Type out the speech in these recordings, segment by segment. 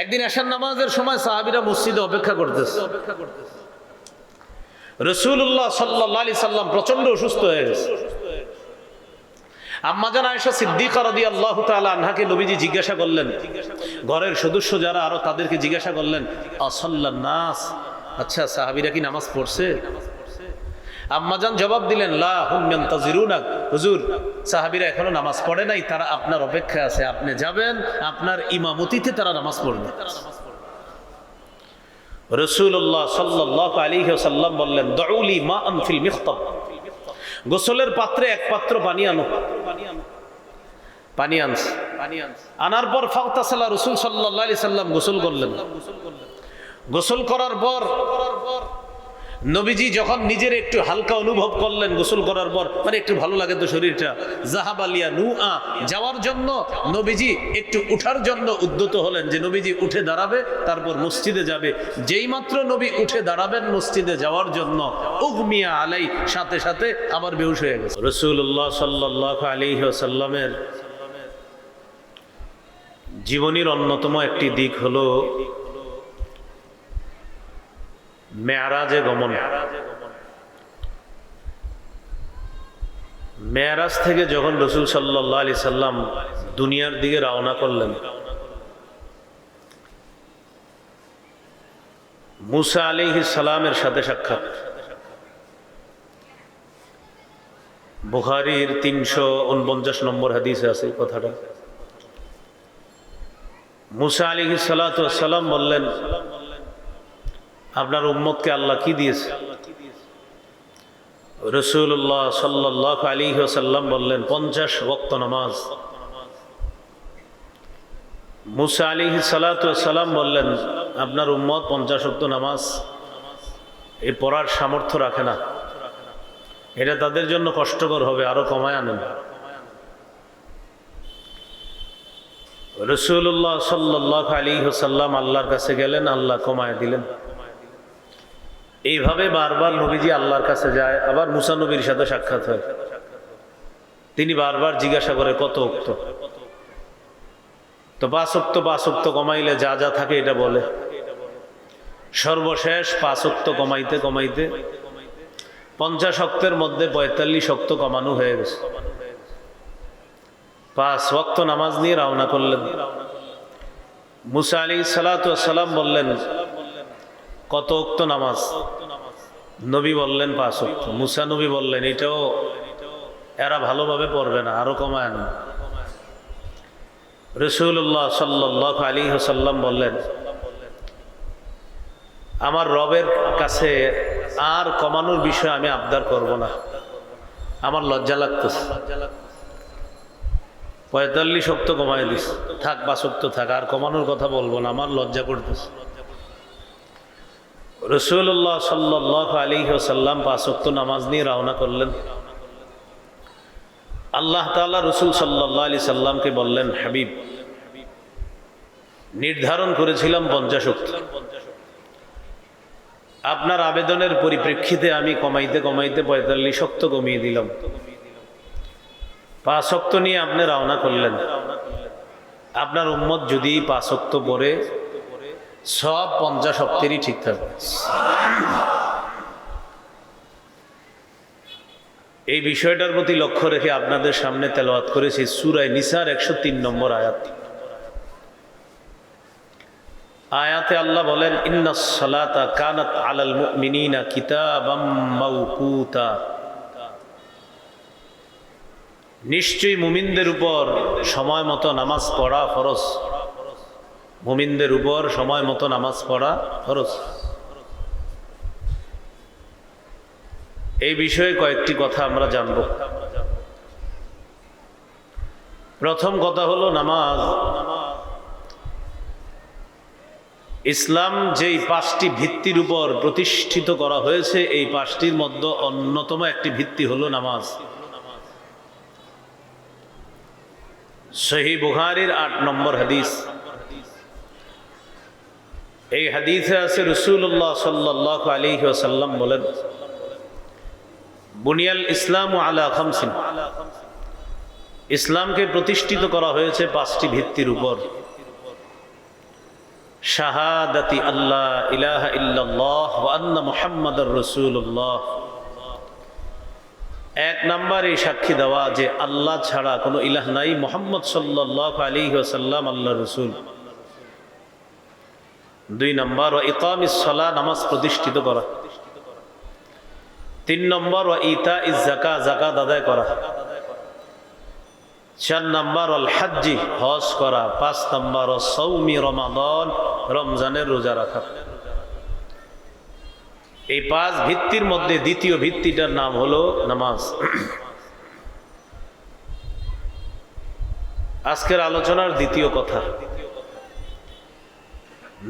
একদিন এশার নামাজের সময় সাহাবীরা মসজিদে অপেক্ষা করতেছে। রাসূলুল্লাহ সাল্লাল্লাহু আলাইহি সাল্লাম প্রচন্ড অসুস্থ হয়ে গেছে। আম্মা জান আয়েশা সিদ্দিকা রাদিয়াল্লাহু তাআলা আনহাকে নবীজি জিজ্ঞাসা করলেন, ঘরের সদস্য যারা আরো তাদেরকে জিজ্ঞাসা করলেন, আসাল্লান নাস, আচ্ছা সাহাবীরা কি নামাজ পড়ছে? আম্মাজান জবাব দিলেন, লা হুম ইয়ান্তাজিরুনাক, হুজুর সাহাবীরা এখনো নামাজ পড়ে নাই, তারা আপনার অপেক্ষায় আছে, আপনি যাবেন, আপনার ইমামতিতে তারা নামাজ পড়বে। রাসূলুল্লাহ সাল্লাল্লাহু আলাইহি ওয়াসাল্লাম বললেন, দুউলি মাআন ফিল মিখতাব, গোসলের পাত্রে এক পাত্র পানি আনো। পানি আনছে, আনার পর ফাগতাসালা, রাসূল সাল্লাল্লাহু আলাইহি সাল্লাম গোসল করলেন। গোসল করার পর নবীজি যখন নিজের একটু হালকা অনুভব করলেন, গোসল করার পর মানে একটু ভালো লাগে তো শরীরটা, জাহাবালিয়া নুআ, যাওয়ার জন্য নবীজি একটু উঠার জন্য উদ্যত হলেন, যে নবীজি উঠে দাঁড়াবে তারপর মসজিদে যাবে। যেই মাত্র নবী উঠে দাঁড়াবেন মসজিদে যাওয়ার জন্য, উগমিয়া আলাই, সাথে সাথে আবার বেহুশ হয়ে গেছে। রাসূলুল্লাহ সাল্লাল্লাহু আলাইহি ওয়াসাল্লামের জীবনের অন্যতম একটি দিক হলো মেরাজে গমন। মেরাজ থেকে যখন রাসূল সাল্লাল্লাহু আলাইহি সাল্লাম দুনিয়ার দিকে রওনা করলেন, মুসা আলাইহিস সালামের সাথে সাক্ষাৎ। বুখারীর 349 নম্বর হাদিসে আছে এই কথাটা। মুসা আলাইহিস সালাতু ওয়াস সালাম বললেন, আপনার উম্মতকে আল্লাহ কি দিয়েছে? রাসূলুল্লাহ সাল্লাল্লাহু আলাইহি ওয়াসাল্লাম বললেন, 50 ওয়াক্ত নামাজ। মুসা আলাইহিস সালাতু ওয়াস সালাম বললেন, আপনার উম্মত 50 ওয়াক্ত নামাজ এই পড়ার সামর্থ্য রাখে না, এটা তাদের জন্য কষ্টকর হবে, আরো কমায় আনেন। রাসূলুল্লাহ সাল্লাল্লাহু আলাইহি ওয়াসাল্লাম আল্লাহর কাছে গেলেন, আল্লাহ কমায় দিলেন। এইভাবে বারবার নবীজি আল্লাহর কাছে যায়, আবার মুসা নবীর সাথে সাক্ষাৎ হয়। তিনি বারবার জিজ্ঞাসা করে, কত ওক্ত? তো 5 ওক্ত কমাইলে যা যা থাকে এটা বলে। সর্বশেষ 5 ওক্ত কমাইতে কমাইতে 50 ওক্তের মধ্যে 45 ওক্ত কমানো হয়ে গেছে। 5 ওয়াক্ত নামাজ নিয়ে রওনা করলেন। মুসা আলাইহিস সালাতু ওয়াস সালাম বললেন, কত ওক্ত নামাজ? নবী বললেন 5 ওক্ত। মুসা নবী বললেন, এটাও এরা ভালোভাবে পড়বে না, আরো কমায় আনেন। রাসূলুল্লাহ সাল্লাল্লাহু আলাইহি ওয়াসাল্লাম বললেন, আমার রবের কাছে আর কমানোর বিষয়ে আমি আবদার করব না, আমার লজ্জা লাগতেছে। 45 ওক্ত কমায় দিস, থাক 5 ওক্ত থাক, আর কমানোর কথা বলবো না, আমার লজ্জা করতেছে। রাসূলুল্লাহ সাল্লাল্লাহু আলাইহি ওয়াসাল্লাম 5 ওয়াক্ত নামাজ নিয়ে রওনা করলেন। আল্লাহ তাআলা রাসূল সাল্লাল্লাহু আলাইহি সাল্লামকে বললেন, হাবিব, নির্ধারণ করেছিলাম 50 ওয়াক্ত, আপনার আবেদনের পরিপ্রেক্ষিতে আমি কমাইতে কমাইতে 45 ওয়াক্ত কমিয়ে দিলাম। 5 ওয়াক্ত নিয়ে আপনি রওনা করলেন। আপনার উম্মত যদি 5 ওয়াক্ত পড়ে সব 50 ওয়াক্তেরই ঠিক থাকবে। এই বিষয়টার প্রতি লক্ষ্য রেখে আপনাদের সামনে তেলাওয়াত করেছি সূরা নিসার 103 নম্বর আয়াত। আয়াতে আল্লাহ বলেন, ইন্নাস সালাতা কানাত আলাল মুমিনিনা কিতাবাম মাওকুতা, নিশ্চয়ই মুমিনদের উপর সময় মতো নামাজ পড়া ফরজ। মুমিনদের উপর সময় মতো নামাজ পড়া ফরজ। এই বিষয়ে কয়েকটি কথা আমরা জানব। প্রথম কথা হলো, নামাজ ইসলাম যেই 5টি ভিত্তির উপর প্রতিষ্ঠিত করা হয়েছে, এই 5টির মধ্যে অন্যতম একটি ভিত্তি হলো নামাজ। সহিহ বুখারীর 8 নম্বর হাদিস। এই হাদিসে আছে, রাসূলুল্লাহ সাল্লাল্লাহু আলাইহি ওয়াসাল্লাম বলেন, বুনিয়াল ইসলামু আলা খামসিন, ইসলামকে প্রতিষ্ঠিত করা হয়েছে 5টি ভিত্তির উপর। শাহাদাতি আল্লাহ ইলাহা ইল্লাল্লাহ ওয়া আন্না মুহাম্মাদুর রাসূলুল্লাহ। এক নম্বরে সাক্ষী দেওয়া যে আল্লাহ ছাড়া কোনো ইলাহ নাই, মুহাম্মদ সাল্লাল্লাহু আলাইহি ওয়াসাল্লাম আল্লাহর রাসূল। দুই নম্বর ওয়া ইকামিস সালাহ, নামাজ প্রতিষ্ঠিত করা। তিন নম্বর ওয়া ইতাইজ যাকাত, যাকাত আদায় করা। চার নম্বর ওয়াল হজ্জি, হজ করা। পাঁচ নম্বর ওয়া সাওমি রমাদান, রমজানের রোজা রাখা। এই পাঁচ ভিত্তির মধ্যে দ্বিতীয় ভিত্তিটার নাম হলো নামাজ। আজকের আলোচনার দ্বিতীয় কথা,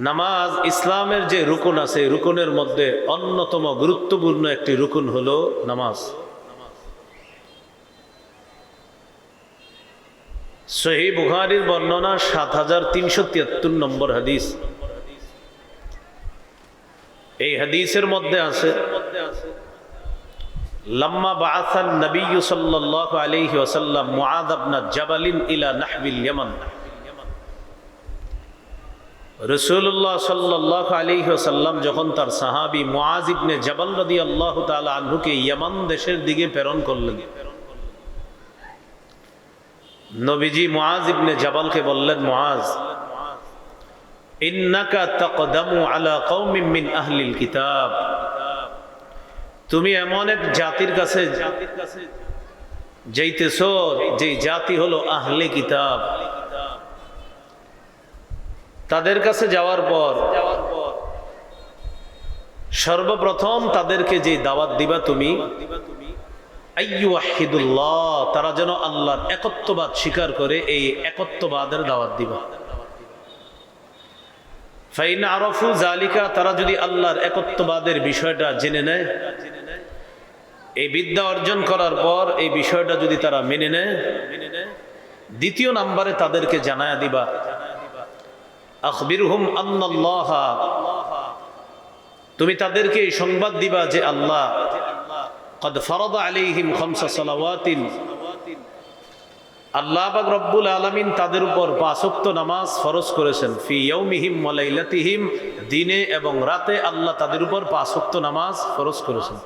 নামাজ ইসলামের যে রুকন আছে, রুকনের মধ্যে অন্যতম গুরুত্বপূর্ণ একটি রুকন হলো নামাজ। সহিহ বুখারীর বর্ণনা ৭৩৭৩ নম্বর হাদিস। এই হাদিসের মধ্যে আছে, লাম্মা বাআসান নবী সাল্লাল্লাহু আলাইহি ওয়াসাল্লাম মুআয ইবনে জাবাল ইলা নাহবিল ইয়ামান। রাসূলুল্লাহ সাল্লাল্লাহু আলাইহি ওয়াসাল্লাম যখন তার সাহাবী মুআয ইবনে জাবাল রাদিয়াল্লাহু তাআলা আনহুকে ইয়ামান দেশের দিকে প্রেরণ করলেন, নবীজি মুআয ইবনে জাবালকে বললেন, মুআয, ইন্নাকা তাকদামু আলা কওমিন মিন আহলিল কিতাব, তুমি এমন এক জাতির কাছে যাইতেছো যে জাতি হলো আহলে কিতাব। তাদের কাছে যাওয়ার পর সর্বপ্রথম তাদেরকে যে দাওয়াত দিবা তুমি, আইয়ুহিদুল্লাহ, তারা যেন আল্লাহর একত্ববাদ স্বীকার করে, এই একত্ববাদের দাওয়াত দিবা। ফাইন আরাফু যালিকা, তারা যদি আল্লাহর একত্ববাদের বিষয়টা জেনে নেয়, এই বিদ্যা অর্জন করার পর এই বিষয়টা যদি তারা মেনে নেয়, দ্বিতীয় নম্বরে তাদেরকে জানায়া দিবা, আখবিরহুম আন্নাল্লাহ, তুমি তাদেরকে এই সংবাদ দিবা যে আল্লাহ কদ ফারাদা আলাইহিম খামসা সালাওয়াতিন, আল্লাহ পাক রব্বুল আলামিন তাদের উপর ৫ ওয়াক্ত নামাজ ফরজ করেছেন। ফি ইয়াউমিহিম ওয়া লাইলাতিহিম, দিনে এবং রাতে আল্লাহ তাদের উপর ৫ ওয়াক্ত নামাজ ফরজ করেছেন।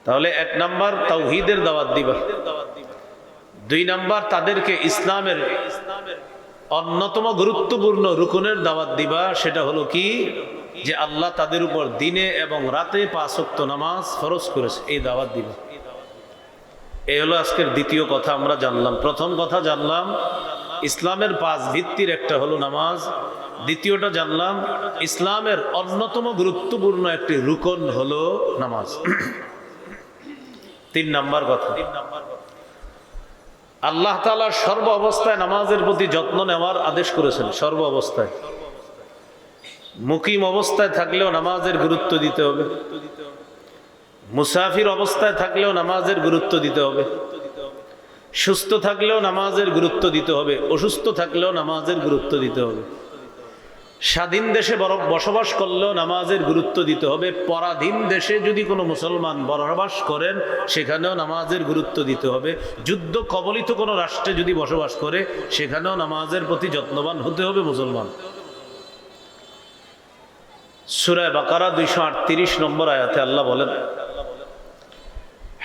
তাহলে এক নাম্বার তাওহীদের দাওয়াত দিবা। দুই নাম্বার তাদেরকে ইসলামের অন্যতম গুরুত্বপূর্ণ রুকনের দাওয়াত দিবা, সেটা হলো কি, যে আল্লাহ তাদের উপর দিনে এবং রাতে ৫ ওয়াক্ত নামাজ ফরজ করেছে, এই দাওয়াত দিবা। এই হলো আজকের দ্বিতীয় কথা আমরা জানলাম। প্রথম কথা জানলাম ইসলামের ৫ ভিত্তির একটা হলো নামাজ। দ্বিতীয়টা জানলাম ইসলামের অন্যতম গুরুত্বপূর্ণ একটি রুকন হলো নামাজ। তিন নাম্বার কথা, আল্লাহ তাআলা সর্ব অবস্থায় নামাজের প্রতি যত্ন নেওয়ার আদেশ করেছেন। সর্ব অবস্থায়, মুকিম অবস্থায় থাকলেও নামাজের গুরুত্ব দিতে হবে, মুসাফির অবস্থায় থাকলেও নামাজের গুরুত্ব দিতে হবে, সুস্থ থাকলেও নামাজের গুরুত্ব দিতে হবে, অসুস্থ থাকলেও নামাজের গুরুত্ব দিতে হবে, স্বাধীন দেশে বসবাস করলেও নামাজের গুরুত্ব দিতে হবে, পরাধীন দেশে যদি কোনো মুসলমান বসবাস করেন সেখানেও নামাজের গুরুত্ব দিতে হবে, যুদ্ধ কবলিত কোনো রাষ্ট্রে যদি বসবাস করে সেখানেও নামাজের প্রতি যত্নবান হতে হবে মুসলমান। সূরা বাকারা 238 নম্বর আয়াতে আল্লাহ বলেন,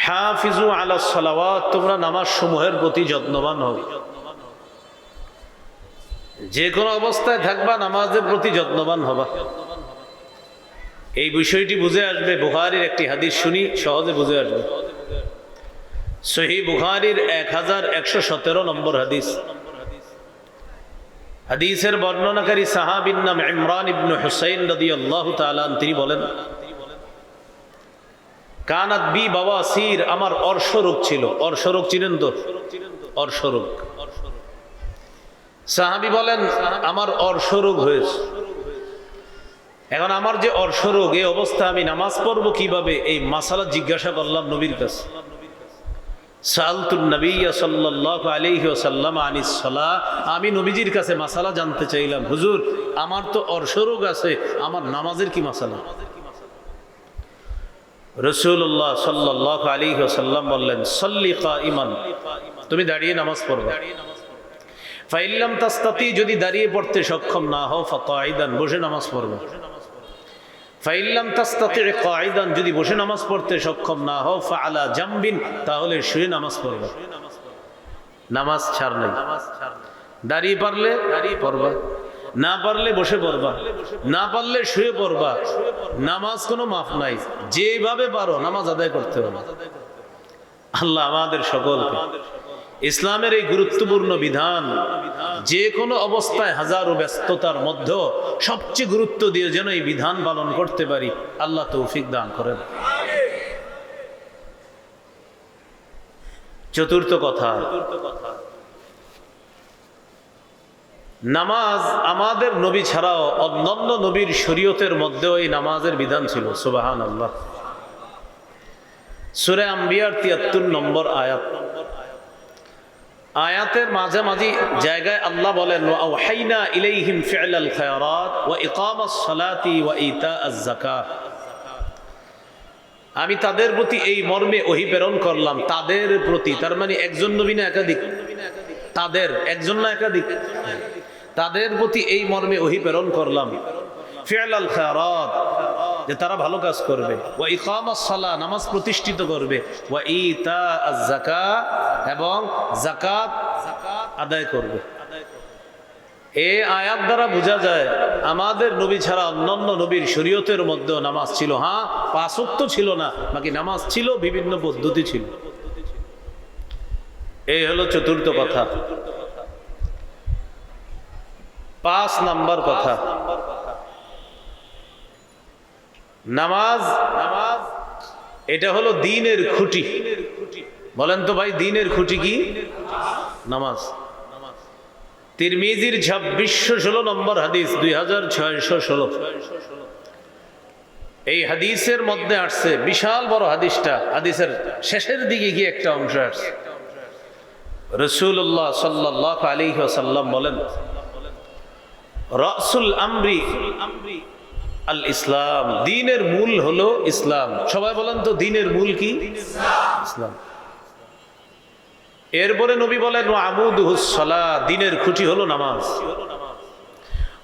হাফিজু আলা সালাওয়াত, তোমরা নামাজ সমূহের প্রতি যত্নবান হও। যে কোনো অবস্থায় থাকবা নামাজের প্রতি যত্নবান হবা। এই বিষয়টি বুঝে আসবে, বুখারীর একটি হাদিস শুনি, সহজে বুঝে আসবে। সহিহ বুখারীর 1117 নম্বর হাদিস। হাদিসের বর্ণনাকারী সাহাবীর নাম ইমরান ইবনে হুসাইন রাদিয়াল্লাহু তাআলা, তিনি বলেন, কানাত বি বাওয়াসির, আমার অর্শরোগ ছিল। অর্শরোগ চিনেন তো? অর্শরোগ। সাহাবী বলেন আমার অর্শরোগ হয়েছে। এখন আমার যে অর্শরোগ, এই অবস্থা আমি নামাজ পড়বো কিভাবে, এই মাসালা জিজ্ঞাসা করলাম নবীর কাছে। সালতুন নবী সাল্লাল্লাহু আলাইহি ওয়াসাল্লাম আনিস সালাহ, আমি নবীজির কাছে মাসালা জানতে চাইলাম, হুজুর আমার তো অর্শরোগ আছে, আমার নামাজের কি মাসালা? রাসূলুল্লাহ সাল্লাল্লাহু আলাইহি ওয়াসাল্লাম বললেন, সাল্লি কাইমান, তুমি দাঁড়িয়ে নামাজ পড়বে। ফাইল্লাম তাস্তাতি, যদি দাঁড়িয়ে পড়তে সক্ষম না হও ফাকাইদান, বসে নামাজ পড়বে। ফাইল্লাম তাস্তাতি কাইদান, যদি বসে নামাজ পড়তে সক্ষম না হও ফাআলা জামবিন, তাহলে শুয়ে নামাজ পড়বে। নামাজ ছাড় নাই। দাঁড়িয়ে পারলে পড়বা, না পারলে বসে পড়বা, না পারলে শুয়ে পড়বা। নামাজ কোনো মাফ নাই, যেভাবে পারো নামাজ আদায় করতে হবে। আল্লাহ আমাদের সকলকে ইসলামের এই গুরুত্বপূর্ণ বিধান যে কোনো অবস্থায় হাজারো ব্যস্ততার মধ্যে সবচেয়ে গুরুত্ব দিয়ে যেন এই বিধান পালন করতে পারি, আল্লাহ তৌফিক দান করেন। চতুর্থ কথা, নামাজ আমাদের নবী ছাড়াও অন্যান্য নবীর শরীয়তের মধ্যেও এই নামাজের বিধান ছিল। সুবহানাল্লাহ। সূরা আম্বিয়ার ৭৩ নম্বর আয়াত। আয়াতের মাঝামাঝি জায়গায় আল্লাহ বলেন, ওয়া আওহাইনা ইলাইহিম ফি'লাল খায়রাত ওয়া ইকামাস সালাতি ওয়া ইতাআজ যাকাত। আমি তাদের প্রতি এই মর্মে ওহী প্রেরণ করলাম। তাদের প্রতি, তার মানে একজন নবী না একাধিক? তাদের, একজন না একাধিক? তাদের প্রতি এই মর্মে ওহী প্রেরণ করলাম। ফি'লাল খায়রাত, যে তারা ভালো কাজ করবে। ওয়া ইকামাস সালাহ, নামাজ প্রতিষ্ঠিত করবে। ওয়া ইতাআজ যাকাত, এবং যাকাত আদায় করবে। এই আয়াত দ্বারা বোঝা যায় আমাদের নবী ছাড়া অন্যান্য নবীর শরীয়তের মধ্যে নামাজ ছিল। হ্যাঁ, ৫ ওয়াক্ত ছিল না, বাকি নামাজ ছিল, বিভিন্ন পদ্ধতি ছিল। এই হলো চতুর্থ কথা। ৫ নাম্বার কথা, নামাজ এটা হলো দ্বীনের খুঁটি। বলেন তো ভাই, দ্বীনের খুঁটি কি? নামাজ। তিরমিজির ২৬১৬ নম্বর হাদিস, ২৬১৬। এই হাদিসের মধ্যে আসছে, বিশাল বড় হাদিসটা, হাদিসের শেষের দিকে গিয়ে একটা অংশ আসছে। রাসূলুল্লাহ সাল্লাল্লাহু আলাইহি ওয়াসাল্লাম বলেন, রাসুল আমরি আল ইসলাম, দ্বীনের মূল হলো ইসলাম। সবাই বলেন তো, দ্বীনের মূল কি? ইসলাম। এরপরে নবী বলেন, ওয়া আমুদুহুস সালাহ, দ্বীনের খুঁটি হলো নামাজ।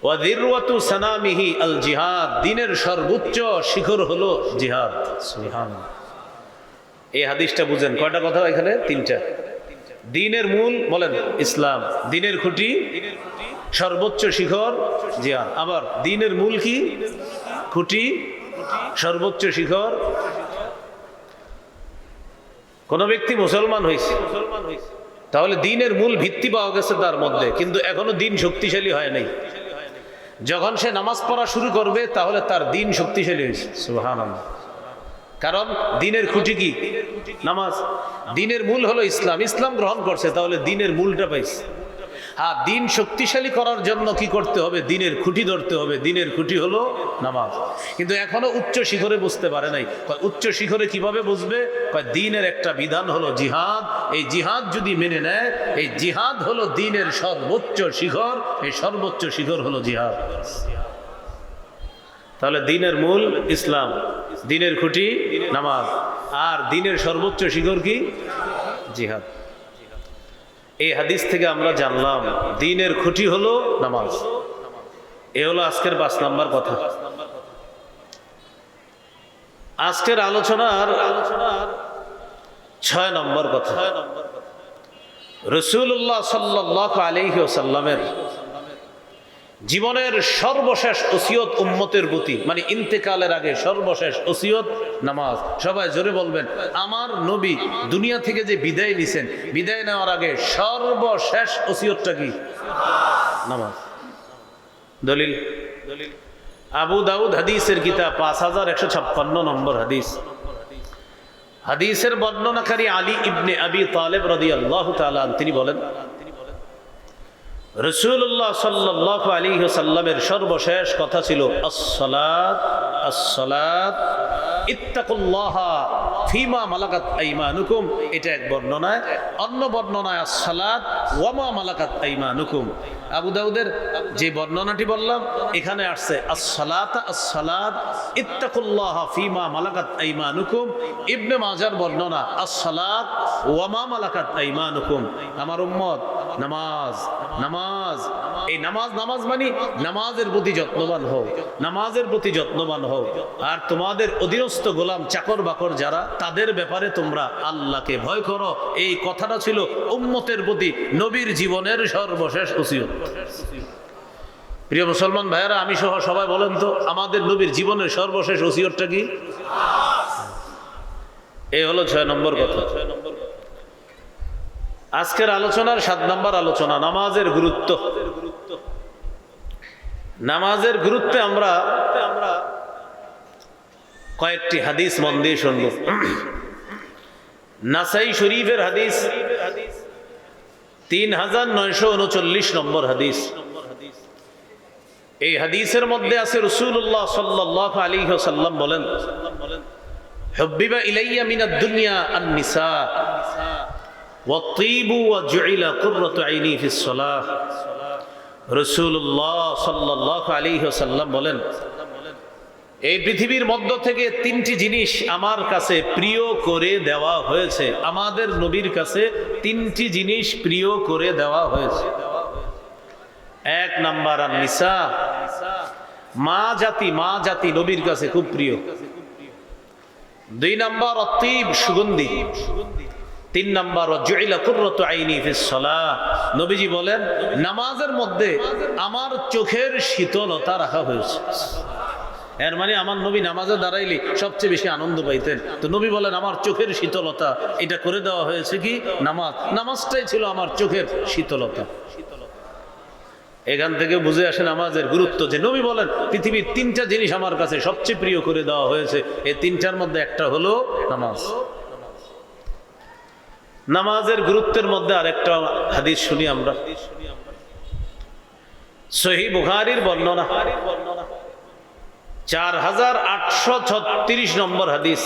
ওয়া যিরওয়াতু সানামিহি আল জিহাদ, দ্বীনের সর্বোচ্চ শিখর হলো জিহাদ। সুবহানাল্লাহ। এই হাদিসটা বুঝেন, কয়টা কথা এখানে? ৩টা। দ্বীনের মূল বলেন ইসলাম, দ্বীনের খুঁটি সর্বোচ্চ শিখর জিহাদ। আবার দ্বীনের মূল কি? খুঁটি সর্বোচ্চ শিখর। কোন ব্যক্তি মুসলমান হয়েছে, তাহলে দ্বীনের মূল ভিত্তি পাওয়া গেছে তার মধ্যে, কিন্তু এখনো দ্বীন শক্তিশালী হয় নাই। যখন সে নামাজ পড়া শুরু করবে তাহলে তার দ্বীন শক্তিশালী হয়েছে। সুবহানাল্লাহ। কারণ দ্বীনের খুঁটি কি? নামাজ। দ্বীনের মূল হলো ইসলাম, ইসলাম গ্রহণ করছে, তাহলে দ্বীনের মূলটা পাইছে। হ্যাঁ, দ্বীন শক্তিশালী করার জন্য কি করতে হবে? দ্বীনের খুঁটি ধরতে হবে। দ্বীনের খুঁটি হলো নামাজ। কিন্তু এখনো উচ্চ শিখরে বুঝতে পারে নাই। উচ্চ শিখরে কিভাবে বুঝবে? দ্বীনের একটা বিধান হলো জিহাদ। এই জিহাদ যদি মেনে নেয়, এই জিহাদ হলো দ্বীনের সর্বোচ্চ শিখর। এই সর্বোচ্চ শিখর হলো জিহাদ। তাহলে দ্বীনের মূল ইসলাম, দ্বীনের খুঁটি নামাজ, আর দ্বীনের সর্বোচ্চ শিখর কি? জিহাদ। এই হাদিস থেকে আমরা জানলাম দ্বীনের খুঁটি হলো নামাজ। এ হলো আজকের ৫ নাম্বার কথা। আজকের আলোচনার ৬ নম্বর কথা। রাসূলুল্লাহ সাল্লাল্লাহু আলাইহি ওয়াসাল্লামের জীবনের সর্বশেষ ওসিয়ত উম্মতের প্রতি, মানে ইন্তেকালের আগে সর্বশেষ ওসিয়ত নামাজ। সবাই জোরে বলবেন, আমার নবী দুনিয়া থেকে যে বিদায় নিছেন, বিদায় নেওয়ার আগে সর্বশেষ ওসিয়তটা কি? নামাজ। দলিল আবু দাউদ হাদিসের কিতাব ৫১৫৬ নম্বর হাদিস। হাদিসের বর্ণনাকারী আলী ইবনে আবি তালেব রাদিয়াল্লাহু তাআলা তিনি বলেন, রাসূলুল্লাহ সাল্লাল্লাহু আলাইহি ওয়াসাল্লামের সর্বশেষ কথা ছিল আস-সালাত আস-সালাত ইত্তাকুল্লাহা ফিমা মালাকাত আইমানুকুম। এটা এক বর্ণনায়। অন্য বর্ণনায় আস-সালাত ওয়া মা মালাকাত আইমানুকুম। আবু দাউদের যে বর্ণনাটি বললাম, এখানে আসছে আস-সালাত আস-সালাত ইত্তাকুল্লাহা ফিমা মালাকাত আইমানুকুম। ইবনে মাজার বর্ণনা আস-সালাত ওয়া মা মালাকাত আইমানুকুম। আমার উম্মত নামাজ নামাজ। এই নামাজ নামাজ মানে নামাজের প্রতি যত্নবান হও, নামাজের প্রতি যত্নবান হও। আর তোমাদের অধীনস্থ গোলাম চাকর বাকর যারা, তাদের ব্যাপারে তোমরা আল্লাহকে ভয় করো। এই কথাটা ছিল উম্মতের প্রতি নবীর জীবনের সর্বশেষ ওসিয়ত। প্রিয় মুসলমান ভাইয়েরা, আমি সহ সবাই বলেন তো, আমাদের নবীর জীবনের সর্বশেষ ওসিয়তটা কি? এই হলো 6 নম্বর কথা। আজকের আলোচনার 7 নম্বর আলোচনা, নামাজের গুরুত্ব। নামাজের গুরুত্বে আমরা কয়েকটি হাদিস মন দিয়ে শুনব। নাসাই শরীফের হাদিস 3939 নম্বর হাদিস। এই হাদিসের মধ্যে আছে রাসূলুল্লাহ সাল্লাল্লাহু আলাইহি ওয়াসাল্লাম বলেন, হুব্বিবা ইলাইয়া মিনাদ দুনিয়া আন-নিসা ওয়াত-তিবু ওয়া জুইলা কুররাতু আইনি ফিস সালাহ। রাসূলুল্লাহ সাল্লাল্লাহু আলাইহি ওয়াসাল্লাম বলেন, এই পৃথিবীর মধ্য থেকে 3টি জিনিস আমার কাছে প্রিয় করে দেওয়া হয়েছে। আমাদের নবীর কাছে 3টি জিনিস প্রিয় করে দেওয়া হয়েছে। 1 নাম্বার আন-নিসা, মা জাতি নবীর কাছে খুব প্রিয়। 2 নাম্বার আত-তিব, সুগন্ধি। 3 নাম্বার জুইলা কুররাতু আইনি ফিস সালাহ। নবীজি বলেন, নামাজের মধ্যে আমার চোখের শীতলতা রাখা হয়েছে। এর মানে আমার নবী নামাজে দাঁড়াইলে সবচেয়ে বেশি আনন্দ পাইতেন। তো নবী বলেন, আমার চোখের শীতলতা এটা করে দেওয়া হয়েছে কি? নামাজটাই ছিল আমার চোখের শীতলতা। এখান থেকে বুঝে আসে নামাজের গুরুত্ব, যে নবী বলেন পৃথিবীর 3টা জিনিস আমার কাছে সবচেয়ে প্রিয় করে দেওয়া হয়েছে। এই 3টার মধ্যে একটা হলো নামাজ। নামাজের গুরুত্বের মধ্যে আরেকটা হাদিস শুনি আমরা। সহিহ বুখারীর বর্ণনা 4836 নম্বর হাদিস।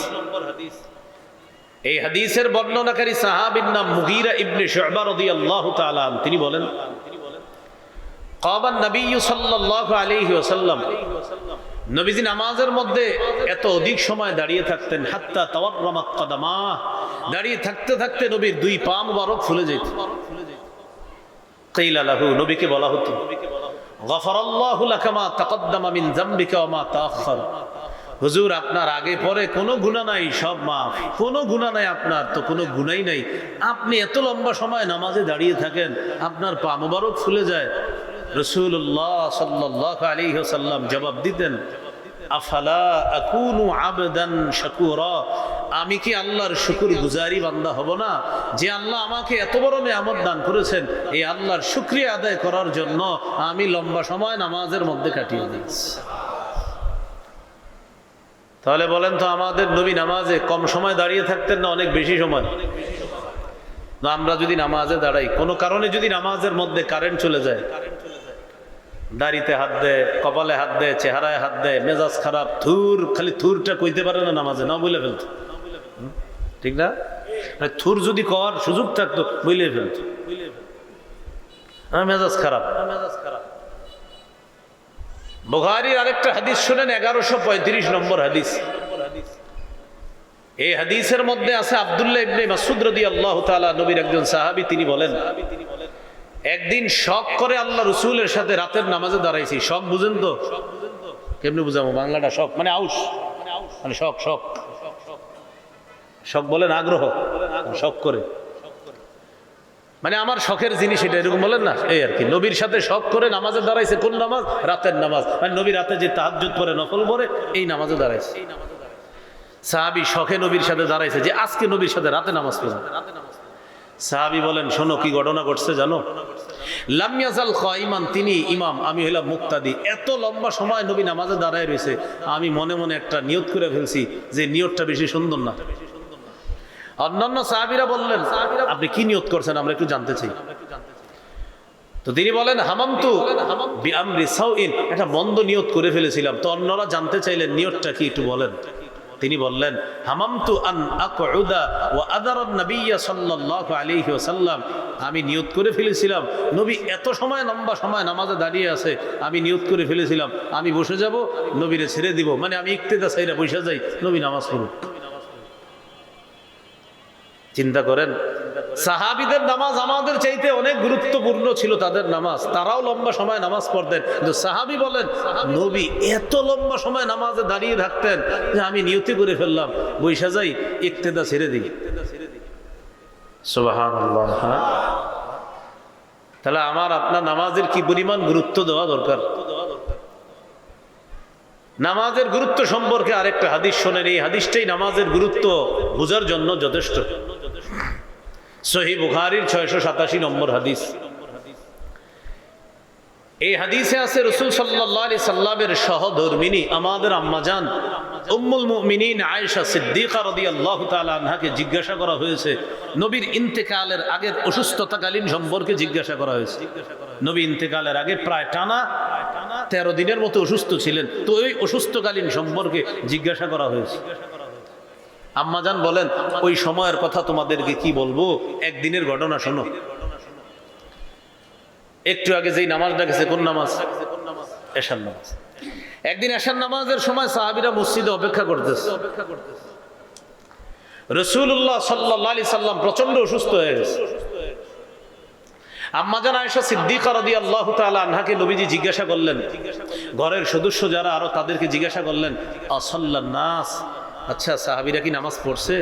এই হাদিসের বর্ণনাকারী সাহাবীর নাম মুগীরা ইবনে শুবা রাদিয়াল্লাহু তাআলা। তিনি বলেন, কাবান নবী সাল্লাল্লাহু আলাইহি ওয়াসাল্লাম, নবীজি নামাজের মধ্যে এত অধিক সময় দাঁড়িয়ে থাকতেন, হাত্তা তাওয়াররামাত কদামা, দাঁড়িয়ে থাকতে থাকতে নবীর 2 পা মুবারক ফুলে যেত। কিলা লাহু, নবীকে বলা হতো, গফারাল্লাহু লাকা মা তাকদ্দামা মিন যামবিকা ওয়া মা তাআখার। হুজুর, আপনার আগে পরে কোনো গুনাহ নাই, সব মাফ। কোনো গুনাহ নাই আপনার, তো কোনো গুনাহই নাই। আপনি এত লম্বা সময় নামাজে দাঁড়িয়ে থাকেন, আপনার পা মুবারক ফুলে যায়। রাসূলুল্লাহ সাল্লাল্লাহু আলাইহি ওয়াসাল্লাম জবাব দিতেন, আফালা আকুনু আবদান শাকুরা, আমি কি আল্লাহর শুকর গুজারি বান্দা হব না? যে আল্লাহ আমাকে এত বড় নিয়ামত দান করেছেন, এই আল্লাহর শুকরিয়া আদায় করার জন্য আমি লম্বা সময় নামাজের মধ্যে কাটিয়ে দিয়েছি। তাহলে বলেন তো, আমাদের নবী নামাজে কম সময় দাঁড়িয়ে থাকতেন না অনেক বেশি সময়? আমরা যদি নামাজে দাঁড়াই, কোনো কারণে যদি নামাজের মধ্যে কারেন্ট চলে যায়, দাড়িতে হাত দেয়, কপালে হাত দেয়, চেহারায় হাত দেয়, মেজাজ খারাপ, খালি থুরটা কইতে পারে না নামাজে, না বলে ফেলত, ঠিক না? থুর যদি কর সুযোগ থাকতো বলে ফেলত, মেজাজ খারাপ। বুখারীর আরেকটা হাদিস শুনেন, 1135 নম্বর হাদিস। এই হাদিসের মধ্যে আছে আব্দুল্লাহ ইবনে মাসউদ রাদিয়াল্লাহু তাআলা, নবীর একজন সাহাবী। তিনি বলেন, একদিন শখ করে আল্লাহ রসুলের সাথে রাতের নামাজে দাঁড়াইছি। শখ বুঝেন তো? কেমনি বুঝাবো বাংলাটা? শখ মানে আউশ, মানে শখ। শখ বলেন আগ্রহ, শখ করে মানে আমার শখের জিনিস এটা, এরকম বলেন না? এই আর কি। নবীর সাথে শখ করে নামাজে দাঁড়াইছে। কোন নামাজ? রাতের নামাজ। মানে নবী রাতে যে তাহাজ্জুদ পড়ে, নফল পড়ে, এই নামাজে দাঁড়াইছে। সাহাবী শখে নবীর সাথে দাঁড়াইছে যে আজকে নবীর সাথে রাতে নামাজ পড়ব। সাহাবী বলেন, শোনো কি ঘটনা ঘটছে জানো? লাম ইয়াজাল কাইমান, তিনি ইমাম, আমি হইলাম মুক্তাদি। এত লম্বা সময় নবী নামাজে দাঁড়ায় রয়েছে, আমি মনে মনে একটা নিয়ত করে ফেলছি যে নিয়তটা বেশি সুন্দর না। অন্যান্য সাহাবীরা বললেন, আপনি কি নিয়ত করছেন, আমরা একটু জানতে চাই। তো তিনি বলেন, হামামতু বিআমরি সাউইন, একটা মন্দ নিয়ত করে ফেলেছিলাম। তো অন্যরা জানতে চাইলেন নিয়তটা কি, একটু বলেন। তিনি বললেন, হামামতু আন আকউদা ওয়া আদারান নবী সাল্লাল্লাহু আলাইহি ওয়াসাল্লাম, আমি নিয়ত করে ফেলেছিলাম, নবী এত সময় লম্বা সময় নামাজে দাঁড়িয়ে আছে, আমি নিয়ত করে ফেলেছিলাম আমি বসে যাব, নবীরে ছেড়ে দিব, মানে আমি ইক্তেদা চাইরা বসে যাই, নবী নামাজ পড়ুক। চিন্তা করেন, সাহাবীদের নামাজ আমাদের চাইতে অনেক গুরুত্বপূর্ণ ছিল তাদের নামাজ, তারাও লম্বা সময় নামাজ পড়তেন, কিন্তু সাহাবী বলেন নবী এত লম্বা সময় নামাজে দাঁড়িয়ে থাকতেন যে আমি নিয়তি করে ফেললাম বৈশা যাই, ইক্তেদা ছেড়ে দিই। সুবহানাল্লাহ। তাহলে আমার আপনার নামাজের কি পরিমাণ গুরুত্ব দেওয়া দরকার। নামাজের গুরুত্ব সম্পর্কে আরেকটা হাদিস শোনেন, এই হাদিসটাই নামাজের গুরুত্ব বোঝার জন্য যথেষ্ট। সহিহ বুখারীর 687 নম্বর হাদিস। এই হাদিসে আছে রাসূল সাল্লাল্লাহু আলাইহি সাল্লামের সহধর্মিনী আমাদের আম্মাজান উম্মুল মুমিনিন আয়েশা সিদ্দিকা রাদিয়াল্লাহু তাআলা আনহাকে জিজ্ঞাসা করা হয়েছে, নবীর ইন্তেকালের আগের অসুস্থতাকালীন সম্পর্কে জিজ্ঞাসা করা হয়েছে। নবী ইন্তেকালের আগে প্রায় টানা 13 দিনের মতো অসুস্থ ছিলেন, তো ওই অসুস্থকালীন সম্পর্কে জিজ্ঞাসা করা হয়েছে। আম্মাজান বলেন ওই সময়ের কথা তোমাদেরকে কি বলবো, একদিনের ঘটনা শোনো। একটু আগে যেই নামাজটা গেছে, কোন নামাজ? এশার নামাজ। একদিন এশার নামাজের সময় সাহাবীরা মসজিদে অপেক্ষা করতেছে। রাসূলুল্লাহ সাল্লাল্লাহু আলাইহি সাল্লাম প্রচন্ড অসুস্থ হয়ে গেছে। আম্মাজান আয়েশা সিদ্দিকা রাদিয়াল্লাহু তাআলা আনহাকে নবীজি জিজ্ঞাসা করলেন, ঘরের সদস্য যারা আরো তাদেরকে জিজ্ঞাসা করলেন, আসাল্লান নাস, আচ্ছা সাহাবীরা কি নামাজ পড়ছে?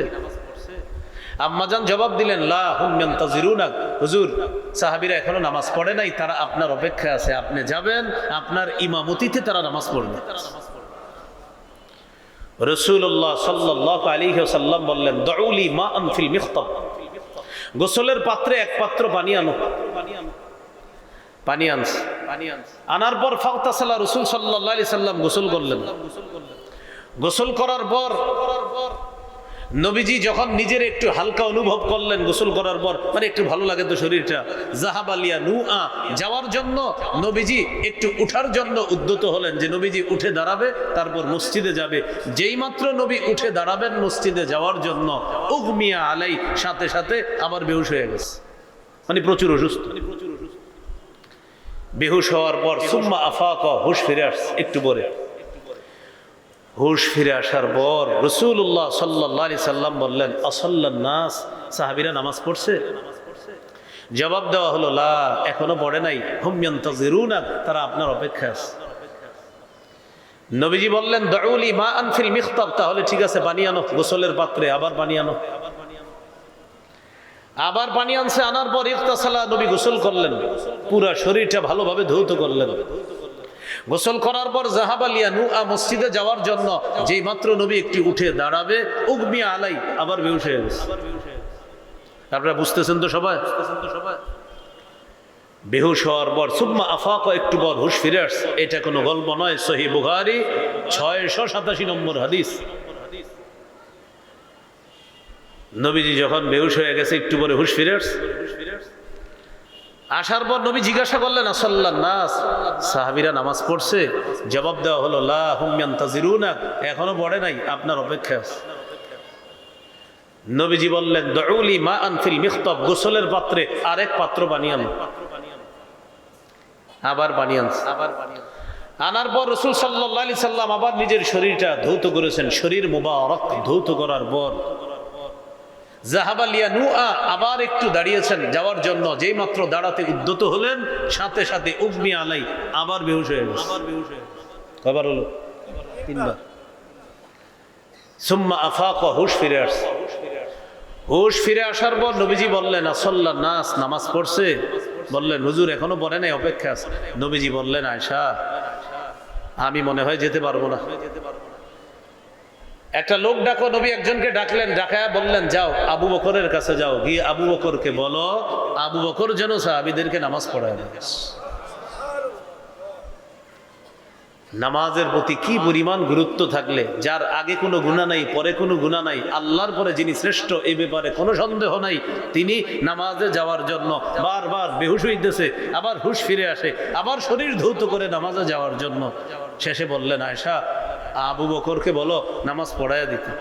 আম্মাজান জবাব দিলেন, লা হুম ইয়ান্তাজিরুনাক, হুজুর সাহাবীরা এখনো নামাজ পড়ে নাই, তারা আপনার অপেক্ষায় আছে, আপনি যাবেন, আপনার ইমামতিতে তারা নামাজ পড়বে। রাসূলুল্লাহ সাল্লাল্লাহু আলাইহি ওয়াসাল্লাম বললেন, দুউলি মাআন ফিল মিখতাব, গোসলের পাত্রে এক পাত্র পানি আনো। পানি আনছে, আনার পর ফাগতাসালা, রাসূল সাল্লাল্লাহু আলাইহি সাল্লাম গোসল করলেন। গোসল করার পর নবীজি যখন নিজের একটু হালকা অনুভব করলেন, গোসল করার পর মানে একটু ভালো লাগে তো শরীরটা, জাহাবালিয়া নুআ, যাওয়ার জন্য নবীজি একটু উঠার জন্য উদ্যত হলেন, যে নবীজি উঠে দাঁড়াবে তারপর মসজিদে যাবে। যেই মাত্র নবী উঠে দাঁড়াবেন মসজিদে যাওয়ার জন্য, উগমিয়া আলাই, সাথে সাথে আবার বেহুশ হয়ে গেছে, মানে প্রচুর অসুস্থ। বেহুশ হওয়ার পর সুম্মা আফাকা, হুশ ফিরে আসছে একটু পরে। হুশ ফিরে আসার পর রাসূলুল্লাহ সাল্লাল্লাহু আলাইহি সাল্লাম বললেন, আসাল্লান নাস, সাহাবীরা নামাজ পড়ছে? জবাব দেওয়া হলো, লা, এখনো পড়ে নাই, হুম ইয়ান্তাজিরুনা, তারা আপনার অপেক্ষায় আছে। নবীজি বললেন, দুউলি মাআন ফিল মিখতাব, তাহলে ঠিক আছে পানি আনো গোসলের পাত্রে, আবার পানি আনো। আবার পানি আনছে, আনার পর ইগতাসালা, নবী গোসল করলেন, পুরা শরীরটা ভালোভাবে ধৌত করলেন। গোসল করার পর জাহাবালিয়া নুআ, মসজিদে যাওয়ার জন্য যেই মাত্র নবী একটি উঠে দাঁড়াবে, উগমিয়া আলাই, আবার বেহুশ হয়ে গেছে। আপনারা বুঝতেছেন তো সবাই? বেহুশ হওয়ার পর সুম্মা আফাকা, একটু পর হুশ ফিরে আসছে। এটা কোনো গল্প নয়, সহিহ বুখারী 687 নম্বর হাদিস। নবীজি যখন বেহুশ হয়ে গেছে, একটু পরে হুশ ফিরে আসছে। আসার পর নবী জিজ্ঞাসা করলেন, আসাল্লান নাস, সাহাবীরা নামাজ পড়ছে? জবাব দেওয়া হলো, লা হুম ইয়ান্তাজিরুনা, এখনো পড়ে নাই, আপনার অপেক্ষায় আছে। নবীজি বললেন, দুউলি মাআন ফিল মিখতাব, গোসলের পাত্রে আরেক পাত্র পানি আনো। আবার পানি আনছে। আনার পর রাসূল সাল্লাল্লাহু আলাইহি সাল্লাম আবার নিজের শরীরটা ধৌত করেছেন। শরীর মুবারক ধৌত করার পর জাহাবালিয়া নুআ, আবার একটু দাঁড়িয়েছেন যাওয়ার জন্য, যেই মাত্র দাঁড়াতে উদ্যত হলেন, সাথে সাথে উগমি আলাই, আবার বেহুশ হয়ে গেছে। কয়বার হলো? 3 বার। সুম্মা আফাকা, হুশ ফিরে আসছে। হুশ ফিরে আসার পর নবীজি বললেন, আসাল্লান নাস, নামাজ পড়ছে? বললেন, হুজুর এখনো পড়ে নাই, অপেক্ষা আছে। নবীজি বললেন, আয়েশা আমি মনে হয় যেতে পারবো না, একটা লোক ডাকো। নবী একজনকে ডাকলেন, ডাকায়া বললেন, যাও আবু বকরের কাছে যাও, গিয়ে আবু বকরকে বলো আবু বকর যেন সাহাবীদেরকে নামাজ পড়ায় দেয়। নামাজের প্রতি কি পরিমাণ গুরুত্ব থাকলে, যার আগে কোনো গুনাহ নাই, পরে কোনো গুনাহ নাই, আল্লাহর পরে যিনি শ্রেষ্ঠ এই ব্যাপারে কোনো সন্দেহ নাই, তিনি নামাজে যাওয়ার জন্য বারবার বেহুশ হইতেছে, আবার হুশ ফিরে আসে, আবার শরীর ধৌত করে নামাজে যাওয়ার জন্য। শেষে বললেন, আয়েশা আবু বকরকে বলো নামাজ পড়াইয়া দিতে।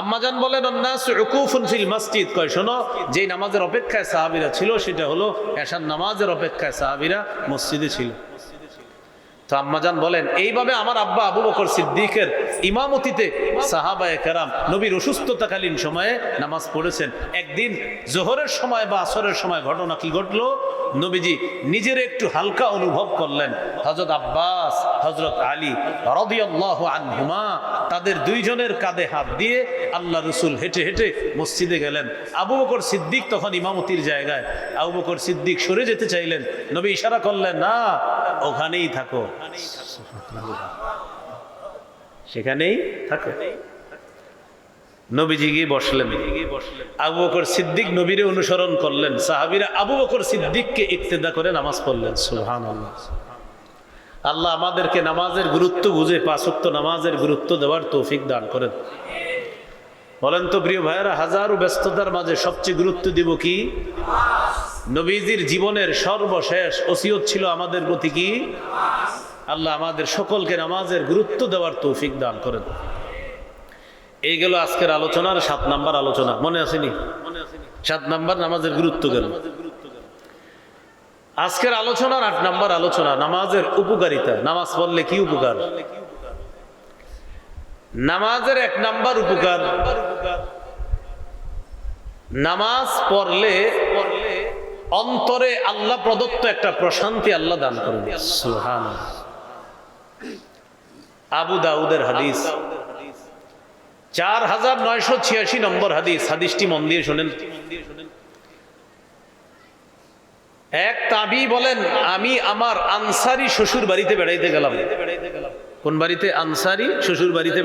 আম্মাজান বলেন, আন-নাসু উকুফুন ফিল মসজিদ, কয় শোনো, যেই নামাজের অপেক্ষায় সাহাবীরা ছিল সেটা হলো এশার নামাজের অপেক্ষায় সাহাবীরা মসজিদে ছিল। তো আম্মাজান বলেন এইভাবে আমার আব্বা আবু বকর সিদ্দিকের ইমামতিতে সাহাবায়ে কেরাম নবীর অসুস্থতাকালীন সময়ে নামাজ পড়েছেন। একদিন জোহরের সময় বা আসরের সময় ঘটনা কি ঘটলো, নবীজি নিজের একটু হালকা অনুভব করলেন। হযরত আব্বাস, হযরত আলী রাদিয়াল্লাহু আনহুমা তাদের দুইজনের কাঁধে হাত দিয়ে আল্লাহ রাসূল হেঁটে হেঁটে মসজিদে গেলেন। আবু বকর সিদ্দিক তখন ইমামতির জায়গায়। আবু বকর সিদ্দিক সরে যেতে চাইলেন, নবী ইশারা করলেন, না ওখানেই থাকো, সেখানেই থাকো। নবীজি গিয়ে বসলেন। আবু বকর সিদ্দিক নবীরে অনুসরণ করলেন, সাহাবীরা আবু বকর সিদ্দিককে ইক্তেদা করে নামাজ পড়লেন। সুবহানাল্লাহ। আল্লাহ আমাদেরকে নামাজের গুরুত্ব বুঝে পাঁচ ওয়াক্ত নামাজের গুরুত্ব দেওয়ার তৌফিক দান করেন। বলেন তো প্রিয় ভাইয়েরা, হাজারো ব্যস্ততার মাঝে সবচেয়ে গুরুত্ব দিব কি? নবীজির জীবনের সর্বশেষ ওসিয়ত ছিল আমাদের প্রতি কি? আল্লাহ আমাদের সকলকে নামাজের গুরুত্ব দেওয়ার তৌফিক দান করেন। এই গেল আজকের আলোচনার 7 নাম্বার আলোচনা। মনে আসেনি? 7 নাম্বার নামাজের গুরুত্ব গেল। আজকের আলোচনার 8 নাম্বার আলোচনা, নামাজের উপকারিতা। নামাজ পড়লে কি উপকার? নামাজের 1 নাম্বার উপকার, নামাজ পড়লে অন্তরে আল্লাহ প্রদত্ত একটা প্রশান্তি আল্লাহ দান করেন। সুবহানাল্লাহ। আবু দাউদের হাদিস, 4986 নম্বর হাদিস। হাদিসটি মন দিয়ে শোনেন। এক তাবী বলেন, আমি আমার আনসারি শ্বশুর বাড়িতে বেড়াইতে গেলাম। কোন বাড়িতে? আনসারি শ্বশুর বাড়িতে।